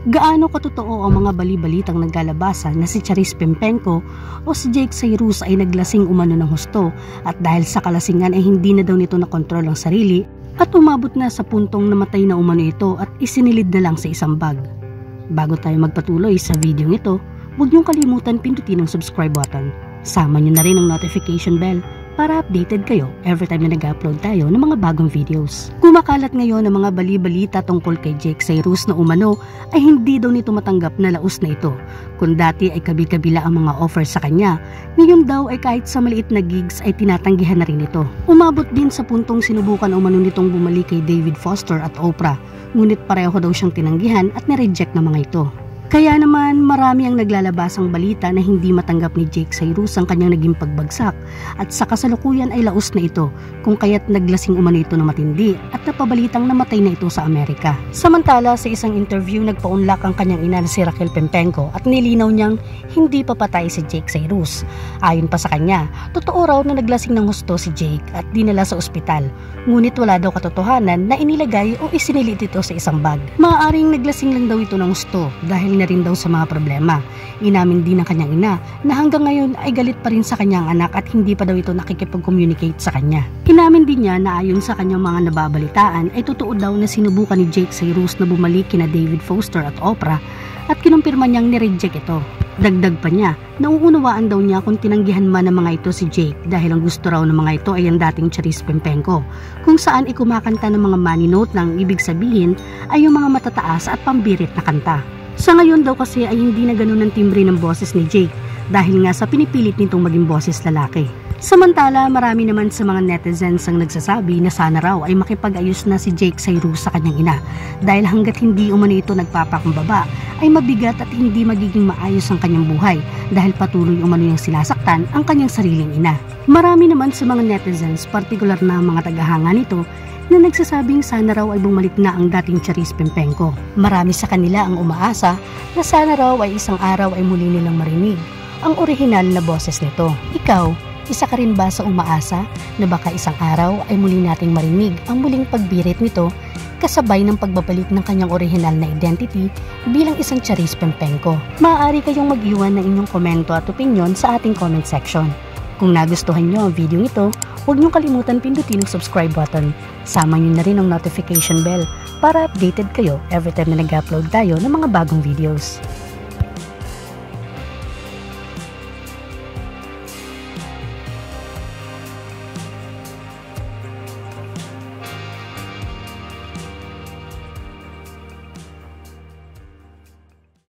Gaano katotoo ang mga bali-balitang naglalabasan na si Charis Pimpenko o si Jake Cyrus ay naglasing umano ng husto at dahil sa kalasingan ay hindi na daw nito nakontrol ang sarili at umabot na sa puntong namatay na umano ito at isinilid na lang sa isang bag. Bago tayo magpatuloy sa video ito, huwag niyong kalimutan pindutin ang subscribe button. Sama niyo na rin ang notification bell para updated kayo every time na nag-upload tayo ng mga bagong videos. Kumakalat ngayon ang mga bali-balita tungkol kay Jake Cyrus na umano ay hindi daw nito matanggap na laos na ito. Kung dati ay kabi-kabila ang mga offer sa kanya, ngayon daw ay kahit sa maliit na gigs ay tinatanggihan na rin ito. Umabot din sa puntong sinubukan umano nitong bumalik kay David Foster at Oprah, ngunit pareho daw siyang tinanggihan at nireject ng mga ito. Kaya naman marami ang naglalabasang balita na hindi matanggap ni Jake Cyrus ang kanyang naging pagbagsak at sa kasalukuyan ay laos na ito kung kaya't naglasing umano ito na matindi at napabalitang namatay na ito sa Amerika. Samantala sa isang interview nagpaunlak ang kanyang ina na si Raquel Pimpenko at nilinaw niyang hindi papatay si Jake Cyrus. Ayon pa sa kanya, totoo raw na naglasing ng husto si Jake at dinala sa ospital, ngunit wala daw katotohanan na inilagay o isinilit ito sa isang bag. Maaaring naglasing lang daw ito ng husto dahil na rin daw sa mga problema. Inamin din ng kanyang ina na hanggang ngayon ay galit pa rin sa kanyang anak at hindi pa daw ito nakikipag-communicate sa kanya. Inamin din niya na ayon sa kanyang mga nababalitaan ay totoo daw na sinubukan ni Jake Cyrus na bumalik kina David Foster at Oprah at kinumpirma niyang nireject ito. Dagdag pa niya, nauunawaan daw niya kung tinanggihan man ng mga ito si Jake dahil ang gusto raw ng mga ito ay ang dating Charis Pimpenko, kung saan ikumakanta ng mga money note ng ibig sabihin ay yung mga matataas at pambirit na kanta. Sa ngayon daw kasi ay hindi na ganun ang timbre ng boses ni Jake dahil nga sa pinipilit nitong maging boses lalaki. Samantala, marami naman sa mga netizens ang nagsasabi na sana raw ay makipag-ayos na si Jake Cyrus sa kanyang ina dahil hanggat hindi umano ito nagpapakumbaba ay mabigat at hindi magiging maayos ang kanyang buhay dahil patuloy umano yung sinasaktan ang kanyang sariling ina. Marami naman sa mga netizens, partikular na mga tagahanga nito, na nagsasabing sana raw ay bumalik na ang dating Charis Pimpenko. Marami sa kanila ang umaasa na sana raw ay isang araw ay muli nilang marinig ang orihinal na boses nito. Ikaw, isa ka rin ba sa umaasa na baka isang araw ay muli nating marinig ang muling pagbirit nito kasabay ng pagbabalik ng kanyang orihinal na identity bilang isang Charis Pimpenko? Maaari kayong mag-iwan ng inyong komento at opinion sa ating comment section. Kung nagustuhan nyo ang video ito, huwag nyo kalimutan pindutin ang subscribe button. Sama nyo na rin ang notification bell para updated kayo every time na nag-upload tayo ng mga bagong videos.